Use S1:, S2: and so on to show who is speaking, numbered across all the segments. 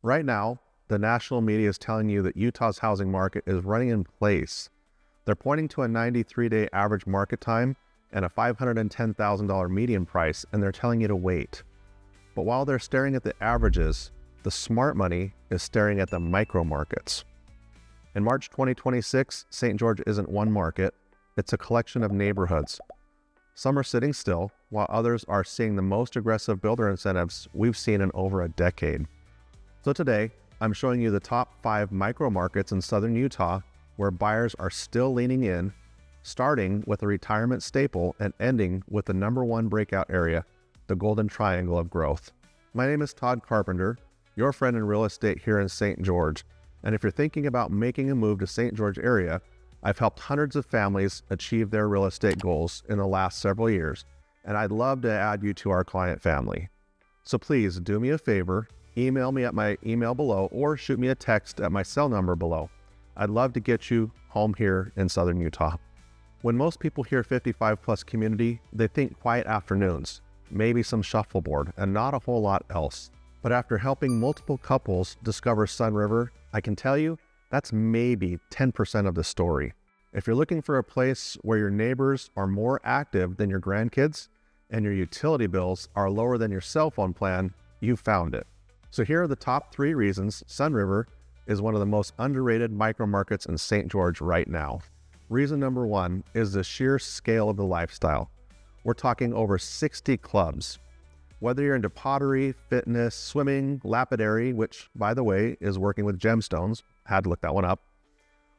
S1: Right now, the national media is telling you that Utah's housing market is running in place. They're pointing to a 93-day average market time and a $510,000 median price, and they're telling you to wait. But while they're staring at the averages, the smart money is staring at the micro markets. In March 2026, St. George isn't one market, it's a collection of neighborhoods. Some are sitting still, while others are seeing the most aggressive builder incentives we've seen in over a decade. So today, I'm showing you the top 5 micro markets in southern Utah where buyers are still leaning in, starting with a retirement staple and ending with the #1 breakout area, the Golden Triangle of growth. My name is Todd Carpenter, your friend in real estate here in St. George. And if you're thinking about making a move to St. George area, I've helped hundreds of families achieve their real estate goals in the last several years, and I'd love to add you to our client family. So please do me a favor, email me at my email below or shoot me a text at my cell number below. I'd love to get you home here in southern Utah. When most people hear 55+ community, they think quiet afternoons, maybe some shuffleboard, and not a whole lot else. But after helping multiple couples discover SunRiver, I can tell you that's maybe 10% of the story. If you're looking for a place where your neighbors are more active than your grandkids and your utility bills are lower than your cell phone plan, you found it. So here are the top 3 reasons SunRiver is one of the most underrated micro markets in St. George right now. Reason number 1 is the sheer scale of the lifestyle. We're talking over 60 clubs. Whether you're into pottery, fitness, swimming, lapidary, which by the way is working with gemstones, had to look that one up,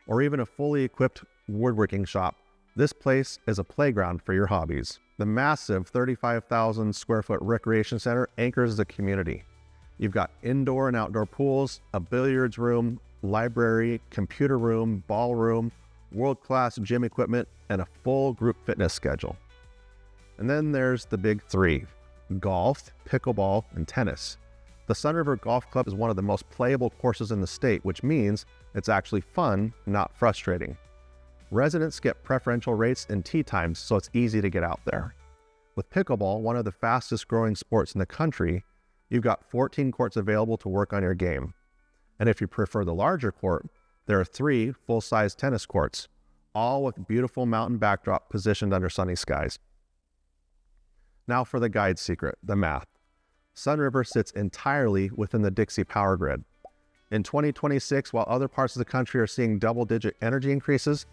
S1: or even a fully equipped woodworking shop, this place is a playground for your hobbies. The massive 35,000 square foot recreation center anchors the community. You've got indoor and outdoor pools, a billiards room, library, computer room, ballroom, world-class gym equipment, and a full group fitness schedule. And then there's the big 3, golf, pickleball, and tennis. The SunRiver Golf Club is one of the most playable courses in the state, which means it's actually fun, not frustrating. Residents get preferential rates and tee times, so it's easy to get out there. With pickleball, one of the fastest growing sports in the country, you've got 14 courts available to work on your game. And if you prefer the larger court, there are 3 full-size tennis courts, all with beautiful mountain backdrop positioned under sunny skies. Now for the guide secret, the math. SunRiver sits entirely within the Dixie power grid. In 2026, while other parts of the country are seeing double-digit energy increases,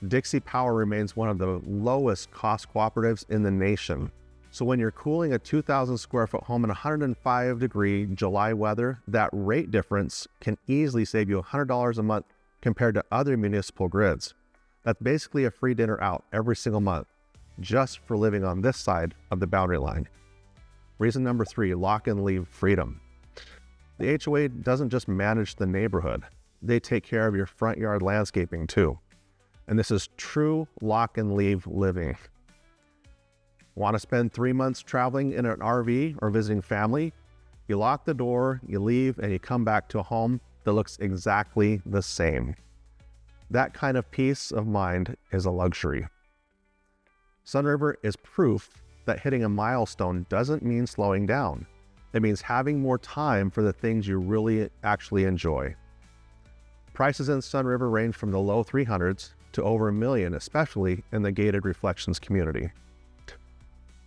S1: Dixie Power remains one of the lowest cost cooperatives in the nation. So when you're cooling a 2,000 square foot home in 105-degree July weather, that rate difference can easily save you $100 a month compared to other municipal grids. That's basically a free dinner out every single month, just for living on this side of the boundary line. Reason number 3, lock and leave freedom. The HOA doesn't just manage the neighborhood, they take care of your front yard landscaping too. And this is true lock and leave living. Want to spend 3 months traveling in an RV or visiting family? You lock the door, you leave, and you come back to a home that looks exactly the same. That kind of peace of mind is a luxury. SunRiver is proof that hitting a milestone doesn't mean slowing down. It means having more time for the things you really actually enjoy. Prices in SunRiver range from the low 300s to over $1 million, especially in the gated reflections community.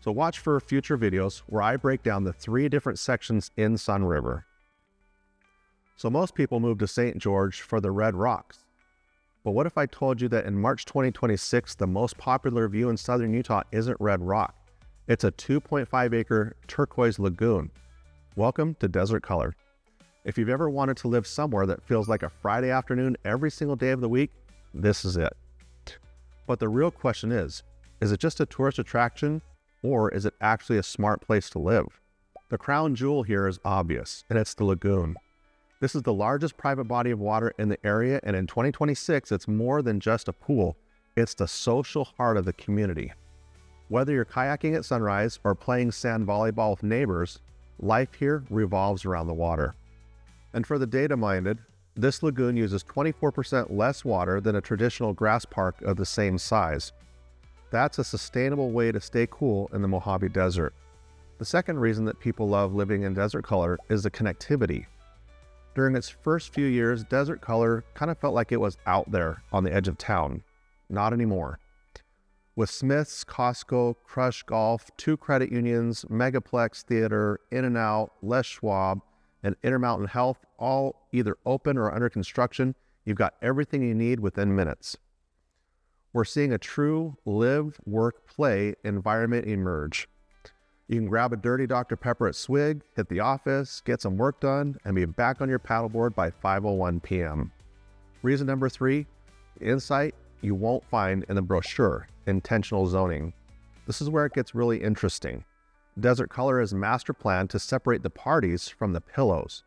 S1: So watch for future videos where I break down the 3 different sections in SunRiver. So most people move to St. George for the red rocks. But what if I told you that in March 2026, the most popular view in southern Utah isn't Red Rock? It's a 2.5-acre turquoise lagoon. Welcome to desert color. If you've ever wanted to live somewhere that feels like a Friday afternoon every single day of the week, this is it. But the real question is it just a tourist attraction or is it actually a smart place to live? The crown jewel here is obvious, and it's the lagoon. This is the largest private body of water in the area, and in 2026, it's more than just a pool. It's the social heart of the community. Whether you're kayaking at sunrise or playing sand volleyball with neighbors, life here revolves around the water. And for the data-minded, this lagoon uses 24% less water than a traditional grass park of the same size. That's a sustainable way to stay cool in the Mojave Desert. The second reason that people love living in desert color is the connectivity. During its first few years, Desert Color kind of felt like it was out there on the edge of town. Not anymore. With Smith's, Costco, Crush Golf, 2 credit unions, Megaplex Theater, In-N-Out, Les Schwab, and Intermountain Health all either open or under construction, you've got everything you need within minutes. We're seeing a true live, work, play environment emerge. You can grab a dirty Dr. Pepper at Swig, hit the office, get some work done, and be back on your paddleboard by 5:01 p.m. Reason number 3, insight you won't find in the brochure, intentional zoning. This is where it gets really interesting. Desert Color is master planned to separate the parties from the pillows.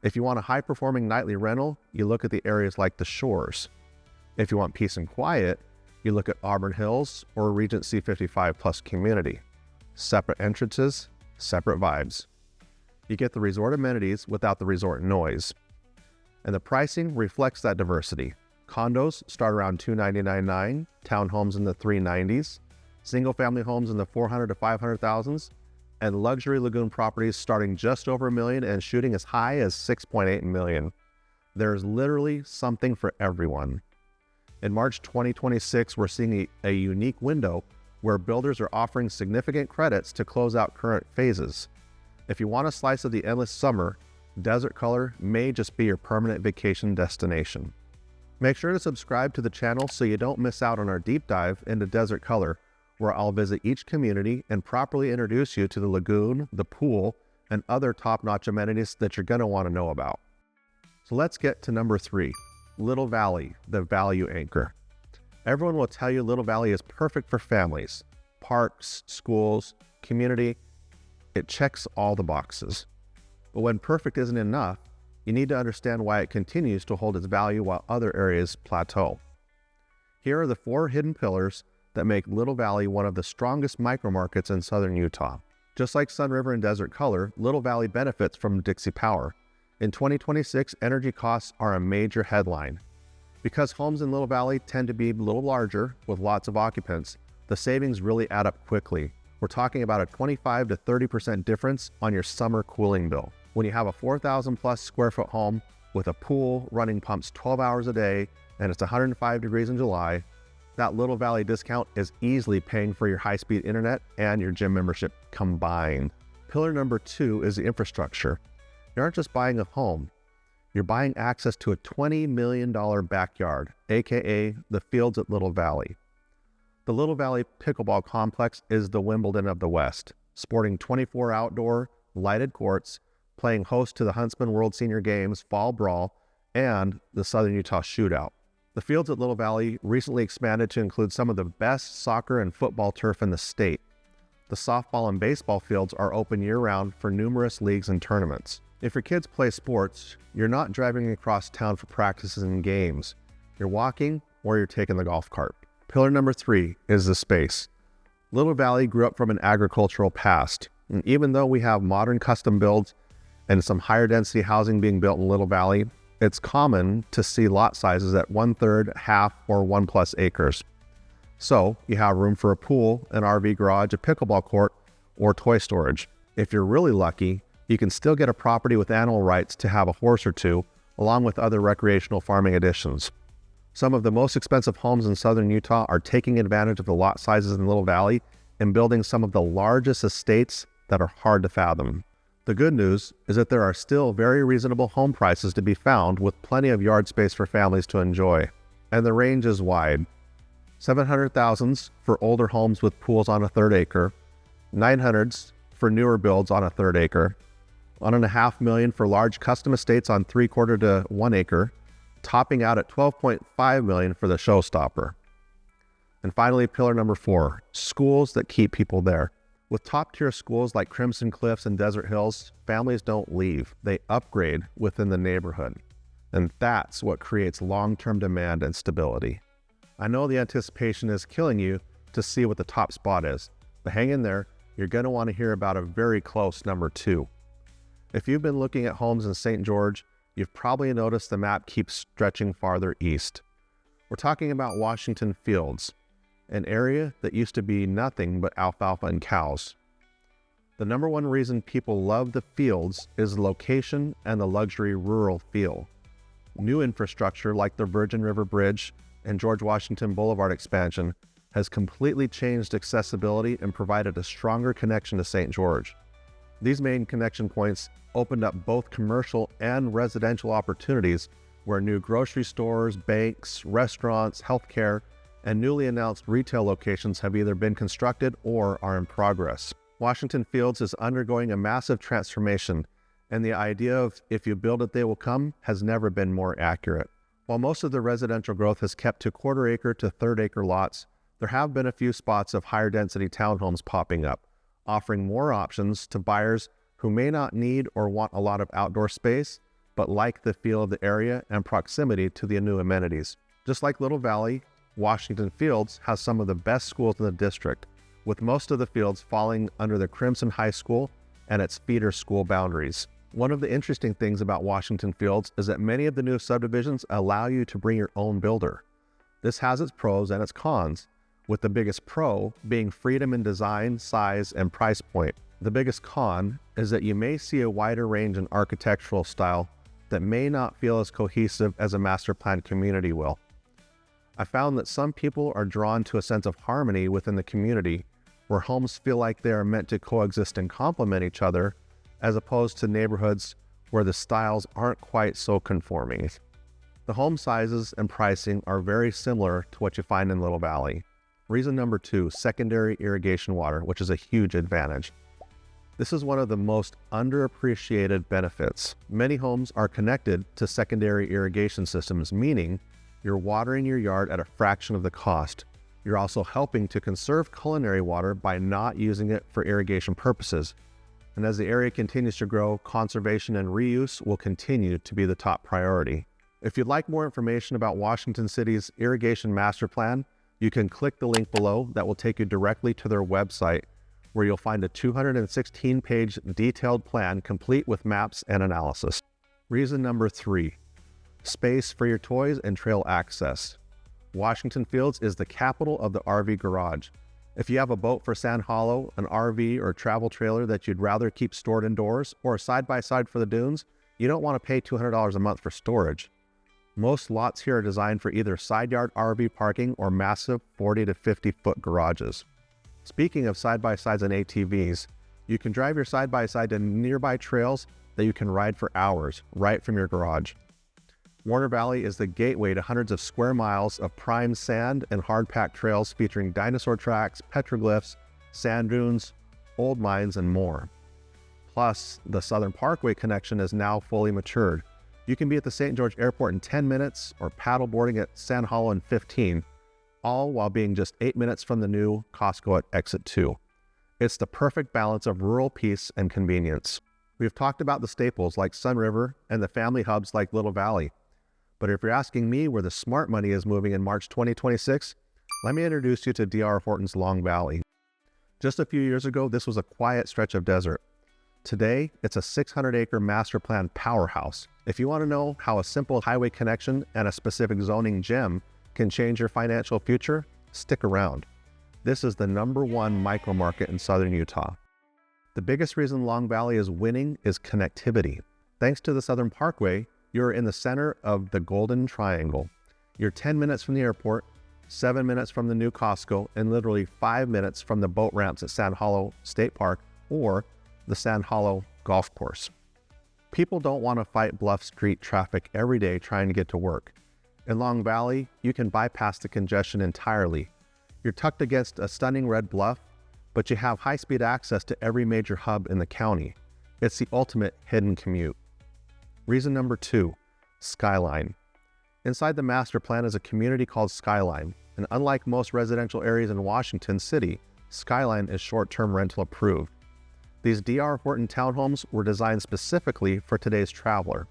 S1: If you want a high-performing nightly rental, you look at the areas like the Shores. If you want peace and quiet, you look at Auburn Hills or Regency 55 Plus Community. Separate entrances, separate vibes. You get the resort amenities without the resort noise. And the pricing reflects that diversity. Condos start around $299,900, townhomes in the $390s, single-family homes in the $400,000 to $500,000s, and luxury lagoon properties starting just over $1 million and shooting as high as $6.8 million. There's literally something for everyone. In March 2026, we're seeing a unique window where builders are offering significant credits to close out current phases. If you want a slice of the endless summer, Desert Color may just be your permanent vacation destination. Make sure to subscribe to the channel so you don't miss out on our deep dive into Desert Color, where I'll visit each community and properly introduce you to the lagoon, the pool, and other top-notch amenities that you're going to want to know about. So let's get to number 3, Little Valley, the value anchor. Everyone will tell you Little Valley is perfect for families, parks, schools, community. It checks all the boxes. But when perfect isn't enough, you need to understand why it continues to hold its value while other areas plateau. Here are the 4 hidden pillars that make Little Valley one of the strongest micromarkets in southern Utah. Just like SunRiver and Desert Color, Little Valley benefits from Dixie Power. In 2026, energy costs are a major headline. Because homes in Little Valley tend to be a little larger with lots of occupants, the savings really add up quickly. We're talking about a 25 to 30% difference on your summer cooling bill. When you have a 4,000 plus square foot home with a pool running pumps 12 hours a day and it's 105 degrees in July, that Little Valley discount is easily paying for your high-speed internet and your gym membership combined. Pillar number 2 is the infrastructure. You aren't just buying a home, you're buying access to a $20 million backyard, aka the fields at Little Valley. The Little Valley Pickleball Complex is the Wimbledon of the West, sporting 24 outdoor, lighted courts, playing host to the Huntsman World Senior Games Fall Brawl and the Southern Utah Shootout. The fields at Little Valley recently expanded to include some of the best soccer and football turf in the state. The softball and baseball fields are open year-round for numerous leagues and tournaments. If your kids play sports, you're not driving across town for practices and games. You're walking or you're taking the golf cart. Pillar number 3 is the space. Little Valley grew up from an agricultural past, and even though we have modern custom builds and some higher density housing being built in Little Valley, it's common to see lot sizes at 1/3, half, or 1+ acres. So you have room for a pool, an RV garage, a pickleball court, or toy storage. If you're really lucky, you can still get a property with animal rights to have a horse or 2, along with other recreational farming additions. Some of the most expensive homes in southern Utah are taking advantage of the lot sizes in Little Valley and building some of the largest estates that are hard to fathom. The good news is that there are still very reasonable home prices to be found with plenty of yard space for families to enjoy. And the range is wide. $700,000s for older homes with pools on a 1/3 acre, $900s for newer builds on a 1/3 acre, $1.5 million for large custom estates on 3/4 to 1 acre, topping out at $12.5 million for the showstopper. And finally, pillar number 4, schools that keep people there. With top-tier schools like Crimson Cliffs and Desert Hills, families don't leave, they upgrade within the neighborhood. And that's what creates long-term demand and stability. I know the anticipation is killing you to see what the top spot is, but hang in there, you're going to want to hear about a very close number 2. If you've been looking at homes in St. George, you've probably noticed the map keeps stretching farther east. We're talking about Washington Fields, an area that used to be nothing but alfalfa and cows. The number one reason people love the Fields is the location and the luxury rural feel. New infrastructure like the Virgin River Bridge and George Washington Boulevard expansion has completely changed accessibility and provided a stronger connection to St. George. These main connection points opened up both commercial and residential opportunities where new grocery stores, banks, restaurants, healthcare, and newly announced retail locations have either been constructed or are in progress. Washington Fields is undergoing a massive transformation, and the idea of if you build it, they will come has never been more accurate. While most of the residential growth has kept to quarter-acre to third-acre lots, there have been a few spots of higher density townhomes popping up, offering more options to buyers who may not need or want a lot of outdoor space, but like the feel of the area and proximity to the new amenities. Just like Little Valley, Washington Fields has some of the best schools in the district, with most of the fields falling under the Crimson High School and its feeder school boundaries. One of the interesting things about Washington Fields is that many of the new subdivisions allow you to bring your own builder. This has its pros and its cons, with the biggest pro being freedom in design, size, and price point. The biggest con is that you may see a wider range in architectural style that may not feel as cohesive as a master plan community will. I found that some people are drawn to a sense of harmony within the community, where homes feel like they are meant to coexist and complement each other, as opposed to neighborhoods where the styles aren't quite so conforming. The home sizes and pricing are very similar to what you find in Little Valley. Reason number 2, secondary irrigation water, which is a huge advantage. This is one of the most underappreciated benefits. Many homes are connected to secondary irrigation systems, meaning you're watering your yard at a fraction of the cost. You're also helping to conserve culinary water by not using it for irrigation purposes. And as the area continues to grow, conservation and reuse will continue to be the top priority. If you'd like more information about Washington City's irrigation master plan, you can click the link below that will take you directly to their website, where you'll find a 216-page detailed plan complete with maps and analysis. Reason number 3, space for your toys and trail access. Washington Fields is the capital of the RV garage. If you have a boat for Sand Hollow, an RV or travel trailer that you'd rather keep stored indoors, or a side-by-side for the dunes, you don't want to pay $200 a month for storage. Most lots here are designed for either side yard RV parking or massive 40 to 50 foot garages. Speaking of side-by-sides and ATVs, you can drive your side-by-side to nearby trails that you can ride for hours right from your garage. Warner Valley is the gateway to hundreds of square miles of prime sand and hard-packed trails featuring dinosaur tracks, petroglyphs, sand dunes, old mines, and more. Plus, the Southern Parkway connection is now fully matured. You can be at the St. George Airport in 10 minutes or paddleboarding at Sand Hollow in 15, all while being just 8 minutes from the new Costco at Exit 2. It's the perfect balance of rural peace and convenience. We've talked about the staples like SunRiver and the family hubs like Little Valley. But if you're asking me where the smart money is moving in March 2026, let me introduce you to D.R. Horton's Long Valley. Just a few years ago, this was a quiet stretch of desert. Today, it's a 600-acre master plan powerhouse. If you want to know how a simple highway connection and a specific zoning gem can change your financial future, stick around. This is the #1 micro market in southern Utah. The biggest reason Long Valley is winning is connectivity. Thanks to the Southern Parkway, you're in the center of the Golden Triangle. You're 10 minutes from the airport, 7 minutes from the new Costco, and literally 5 minutes from the boat ramps at Sand Hollow State Park or the Sand Hollow Golf Course. People don't want to fight Bluff Street traffic every day trying to get to work. In Long Valley, you can bypass the congestion entirely. You're tucked against a stunning red bluff, but you have high-speed access to every major hub in the county. It's the ultimate hidden commute. Reason number 2, Skyline. Inside the master plan is a community called Skyline, and unlike most residential areas in Washington City, Skyline is short-term rental approved. These D.R. Horton townhomes were designed specifically for today's traveler.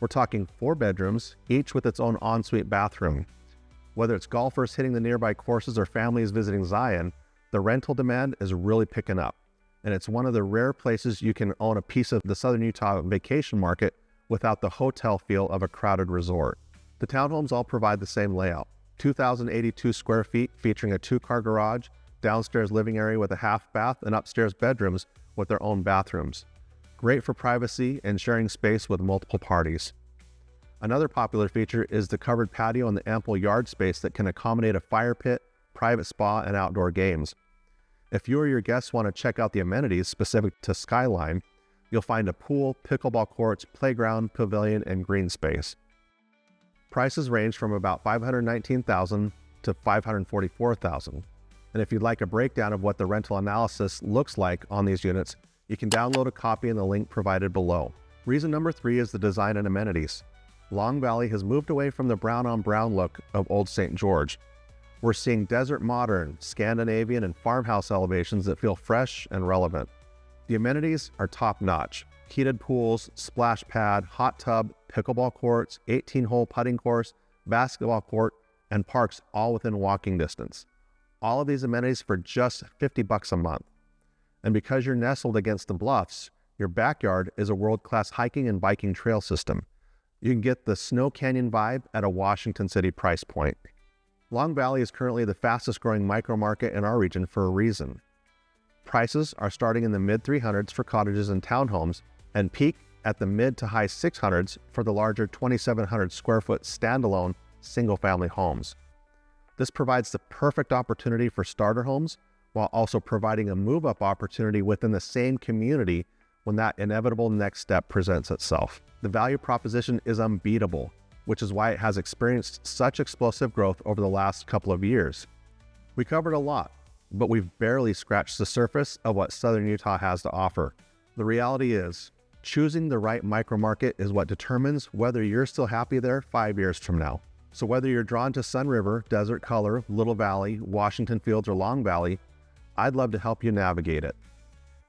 S1: We're talking 4 bedrooms, each with its own ensuite bathroom. Whether it's golfers hitting the nearby courses or families visiting Zion, the rental demand is really picking up, and it's one of the rare places you can own a piece of the southern Utah vacation market without the hotel feel of a crowded resort. The townhomes all provide the same layout, 2,082 square feet featuring a 2-car garage, downstairs living area with a half bath, and upstairs bedrooms with their own bathrooms. Great for privacy and sharing space with multiple parties. Another popular feature is the covered patio and the ample yard space that can accommodate a fire pit, private spa, and outdoor games. If you or your guests want to check out the amenities specific to Skyline, you'll find a pool, pickleball courts, playground, pavilion, and green space. Prices range from about $519,000 to $544,000. And if you'd like a breakdown of what the rental analysis looks like on these units, you can download a copy in the link provided below. Reason number 3 is the design and amenities. Long Valley has moved away from the brown-on-brown look of Old St. George. We're seeing desert modern, Scandinavian, and farmhouse elevations that feel fresh and relevant. The amenities are top-notch. Heated pools, splash pad, hot tub, pickleball courts, 18-hole putting course, basketball court, and parks all within walking distance. All of these amenities for just $50 a month. And because you're nestled against the bluffs, your backyard is a world-class hiking and biking trail system. You can get the Snow Canyon vibe at a Washington City price point. Long Valley is currently the fastest growing micro market in our region for a reason. Prices are starting in the mid-300s for cottages and townhomes and peak at the mid to high 600s for the larger 2,700 square foot standalone single-family homes. This provides the perfect opportunity for starter homes while also providing a move-up opportunity within the same community when that inevitable next step presents itself. The value proposition is unbeatable, which is why it has experienced such explosive growth over the last couple of years. We covered a lot, but we've barely scratched the surface of what Southern Utah has to offer. The reality is, choosing the right micromarket is what determines whether you're still happy there 5 years from now. So whether you're drawn to SunRiver, Desert Color, Little Valley, Washington Fields, or Long Valley, I'd love to help you navigate it.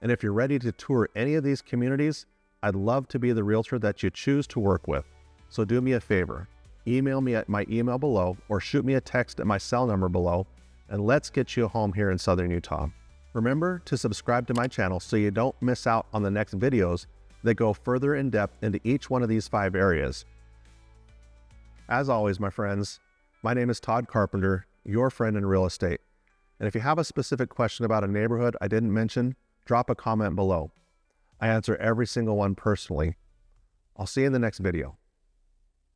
S1: And if you're ready to tour any of these communities, I'd love to be the realtor that you choose to work with. So do me a favor, email me at my email below or shoot me a text at my cell number below, and let's get you a home here in Southern Utah. Remember to subscribe to my channel so you don't miss out on the next videos that go further in depth into each one of these 5 areas. As always, my friends, my name is Todd Carpenter, your friend in real estate. And if you have a specific question about a neighborhood I didn't mention, drop a comment below. I answer every single one personally. I'll see you in the next video.